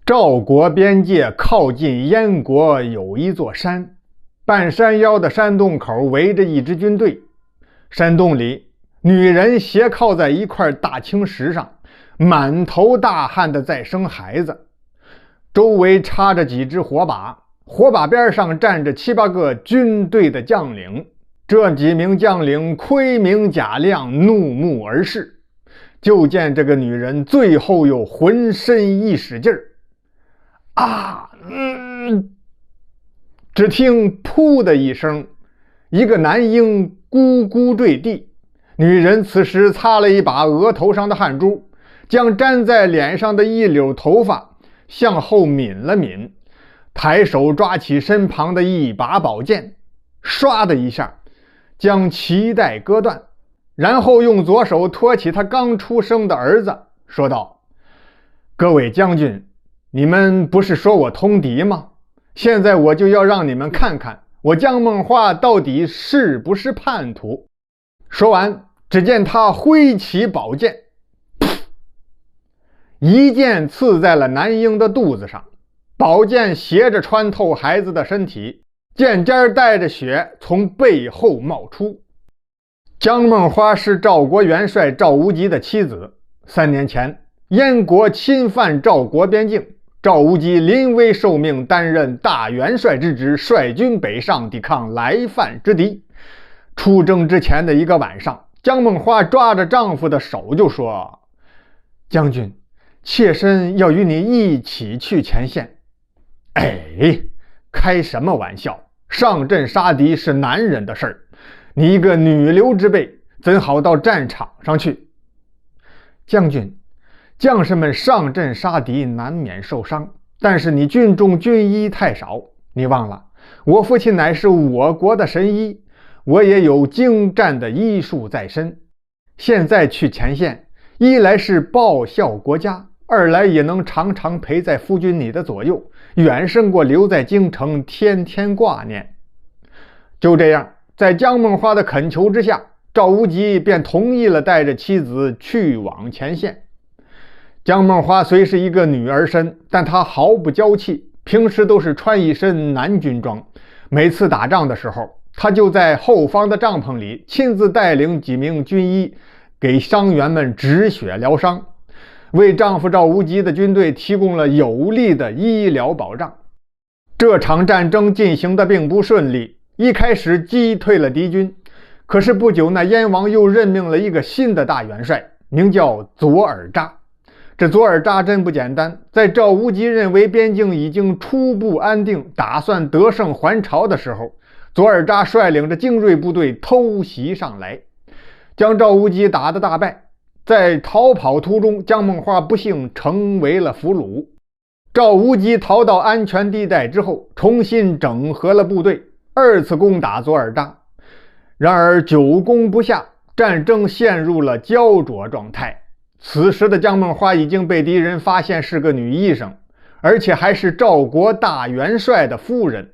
赵国边界靠近燕国有一座山，半山腰的山洞口围着一支军队。山洞里，女人斜靠在一块大青石上，满头大汗的在生孩子。周围插着几只火把，火把边上站着7、8个军队的将领。这几名将领盔明甲亮，怒目而视。就见这个女人最后又浑身一使劲儿，只听噗的一声，一个男婴咕咕坠地。女人此时擦了一把额头上的汗珠，将粘在脸上的一绺头发向后抿了抿，抬手抓起身旁的一把宝剑，唰的一下将脐带割断，然后用左手托起他刚出生的儿子，说道：各位将军，你们不是说我通敌吗？现在我就要让你们看看我姜梦花到底是不是叛徒。说完，只见他挥起宝剑，一剑刺在了男婴的肚子上，宝剑斜着穿透孩子的身体，剑尖带着血从背后冒出。姜梦花是赵国元帅赵无极的妻子。3年前，燕国侵犯赵国边境，赵无极临危受命，担任大元帅之职，率军北上抵抗来犯之敌。出征之前的一个晚上，姜梦花抓着丈夫的手就说：将军，妾身要与你一起去前线。开什么玩笑，上阵杀敌是男人的事儿，你一个女流之辈怎好到战场上去？将军，将士们上阵杀敌难免受伤，但是你军中军医太少，你忘了我父亲乃是我国的神医，我也有精湛的医术在身。现在去前线，一来是报效国家，二来也能常常陪在夫君你的左右，远胜过留在京城天天挂念。就这样，在姜梦花的恳求之下，赵无极便同意了带着妻子去往前线。姜梦花虽是一个女儿身，但她毫不娇气，平时都是穿一身男军装。每次打仗的时候，她就在后方的帐篷里亲自带领几名军医给伤员们止血疗伤，为丈夫赵无极的军队提供了有力的医疗保障。这场战争进行的并不顺利，一开始击退了敌军，可是不久，那燕王又任命了一个新的大元帅，名叫左耳扎。这左耳扎真不简单，在赵无极认为边境已经初步安定，打算得胜还朝的时候，左耳扎率领着精锐部队偷袭上来，将赵无极打得大败。在逃跑途中，姜梦花不幸成为了俘虏。赵无极逃到安全地带之后，重新整合了部队，二次攻打左耳扎。然而久攻不下，战争陷入了焦灼状态。此时的姜梦花已经被敌人发现是个女医生，而且还是赵国大元帅的夫人。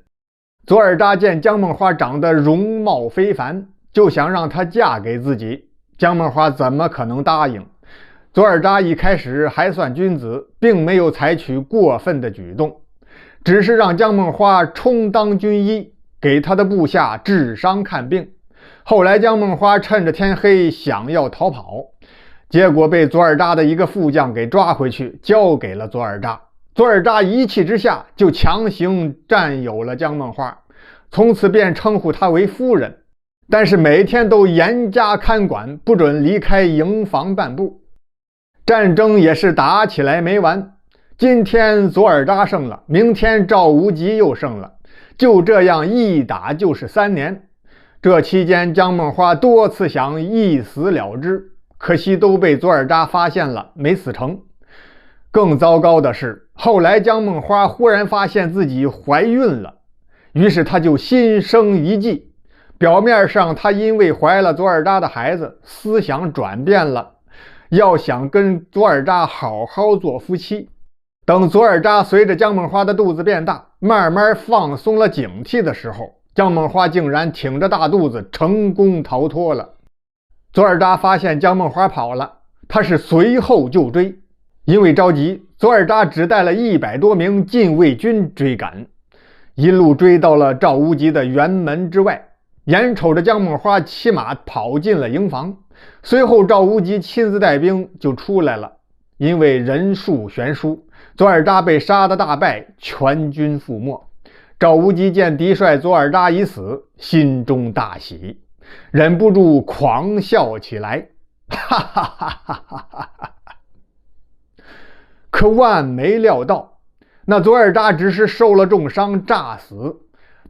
左耳扎见姜梦花长得容貌非凡，就想让她嫁给自己。姜梦花怎么可能答应？左耳扎一开始还算君子，并没有采取过分的举动，只是让姜梦花充当军医，给他的部下治伤看病。后来姜梦花趁着天黑想要逃跑，结果被左耳扎的一个副将给抓回去，交给了左耳扎。左耳扎一气之下就强行占有了姜梦花，从此便称呼她为夫人，但是每天都严加看管，不准离开营房半步。战争也是打起来没完，今天左耳扎胜了，明天赵无极又胜了，就这样一打就是3年。这期间姜梦花多次想一死了之，可惜都被左耳扎发现了，没死成。更糟糕的是，后来姜梦花忽然发现自己怀孕了，于是她就心生一计。表面上她因为怀了左耳扎的孩子，思想转变了，要想跟左耳扎好好做夫妻。等左耳扎随着姜梦花的肚子变大，慢慢放松了警惕的时候，姜梦花竟然挺着大肚子成功逃脱了。左耳扎发现姜梦花跑了，他是随后就追。因为着急，左尔扎只带了100多名禁卫军追赶，一路追到了赵无极的辕门之外，眼瞅着姜孟花骑马跑进了营房，随后赵无极亲自带兵就出来了。因为人数悬殊，左尔扎被杀得大败，全军覆没。赵无极见敌帅左尔扎已死，心中大喜，忍不住狂笑起来，哈哈哈哈哈哈！可万没料到，那左尔扎只是受了重伤，诈死。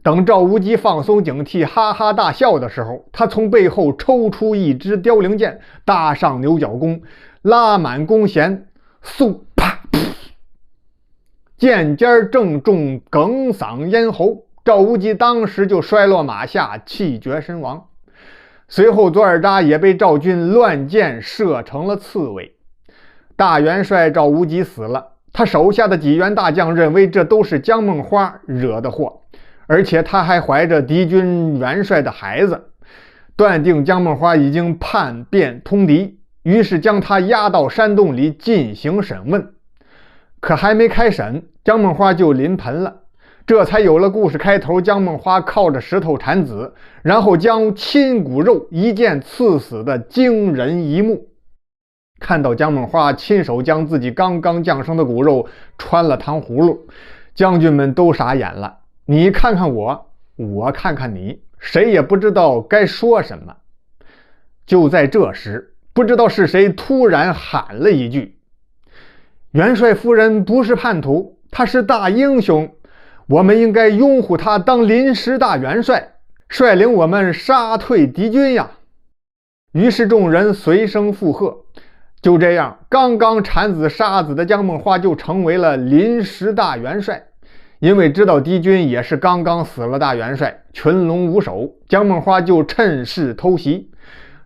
等赵无极放松警惕，哈哈大笑的时候，他从背后抽出一支凋零剑，搭上牛角弓，拉满弓弦，嗖啪噗，剑尖正中哽嗓咽喉，赵无极当时就摔落马下，气绝身亡。随后左尔扎也被赵军乱箭射成了刺猬。大元帅赵无极死了，他手下的几员大将认为这都是姜孟花惹的祸，而且他还怀着敌军元帅的孩子，断定姜孟花已经叛变通敌，于是将他押到山洞里进行审问。可还没开审，姜孟花就临盆了，这才有了故事开头姜孟花靠着石头产子，然后将亲骨肉一剑刺死的惊人一幕。看到姜孟花亲手将自己刚刚降生的骨肉穿了糖葫芦，将军们都傻眼了。你看看我，我看看你，谁也不知道该说什么。就在这时，不知道是谁突然喊了一句：元帅夫人不是叛徒，他是大英雄，我们应该拥护他当临时大元帅，率领我们杀退敌军呀！于是众人随声附和。就这样，刚刚产子杀子的姜孟花就成为了临时大元帅。因为知道敌军也是刚刚死了大元帅，群龙无首，姜孟花就趁势偷袭。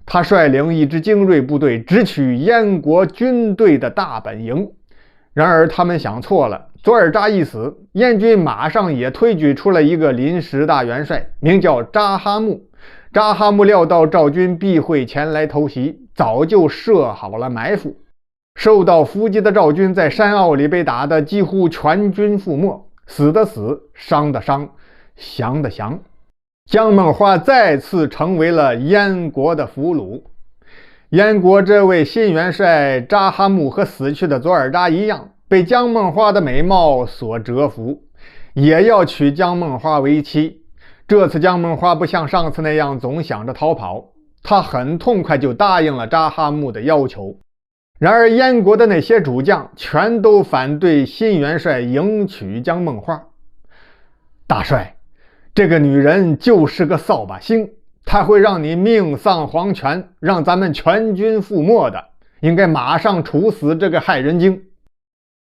他率领一支精锐部队直取燕国军队的大本营。然而他们想错了，左尔扎一死，燕军马上也推举出了一个临时大元帅，名叫扎哈木。扎哈木料到赵军必会前来偷袭，早就设好了埋伏。受到伏击的赵军在山坳里被打得几乎全军覆没，死的死，伤的伤，降的降。姜孟花再次成为了燕国的俘虏。燕国这位新元帅扎哈木和死去的左尔扎一样，被姜孟花的美貌所折服，也要娶姜孟花为妻。这次姜孟花不像上次那样总想着逃跑，他很痛快就答应了扎哈木的要求。然而燕国的那些主将全都反对新元帅迎娶姜孟花。大帅，这个女人就是个扫把星，她会让你命丧黄泉，让咱们全军覆没的，应该马上处死这个害人精。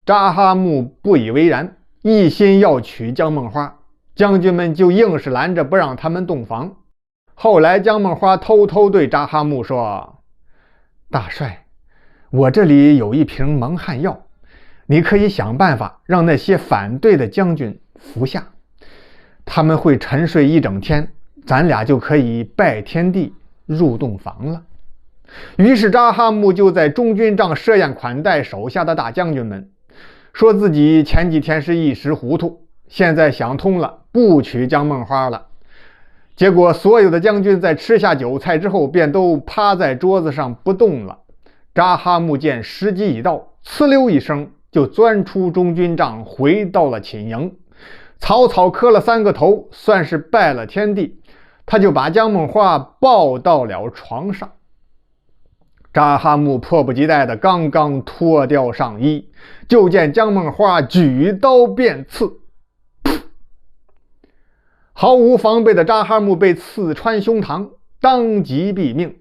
扎哈木不以为然，一心要娶姜孟花，将军们就硬是拦着不让他们洞房。后来姜孟花偷偷对扎哈木说：大帅，我这里有一瓶蒙汗药，你可以想办法让那些反对的将军服下，他们会沉睡一整天，咱俩就可以拜天地入洞房了。于是扎哈木就在中军帐设宴款待手下的大将军们，说自己前几天是一时糊涂，现在想通了，不娶姜孟花了。结果所有的将军在吃下酒菜之后便都趴在桌子上不动了。扎哈木见时机已到，呲溜一声就钻出中军帐，回到了寝营，草草磕了3个头，算是拜了天地。他就把姜孟花抱到了床上。扎哈木迫不及待的刚刚脱掉上衣，就见姜孟花举刀便刺。毫无防备的扎哈木被刺穿胸膛，当即毙命。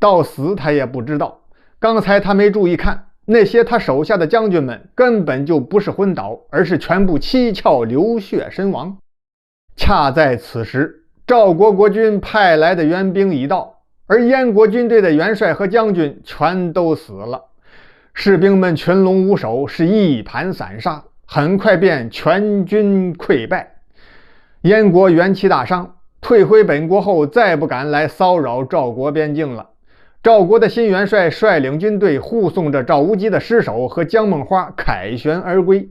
到死他也不知道，刚才他没注意看，那些他手下的将军们根本就不是昏倒，而是全部七窍流血身亡。恰在此时，赵国国军派来的援兵已到，而燕国军队的元帅和将军全都死了。士兵们群龙无首，是一盘散沙，很快便全军溃败。燕国元气大伤，退回本国后再不敢来骚扰赵国边境了。赵国的新元帅率领军队护送着赵无极的尸首和姜孟花凯旋而归。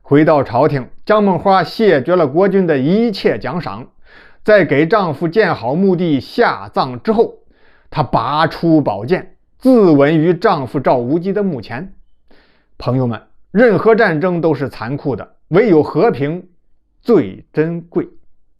回到朝廷，姜孟花谢绝了国君的一切奖赏，在给丈夫建好墓地下葬之后，她拔出宝剑，自刎于丈夫赵无极的墓前。朋友们，任何战争都是残酷的，唯有和平最珍贵。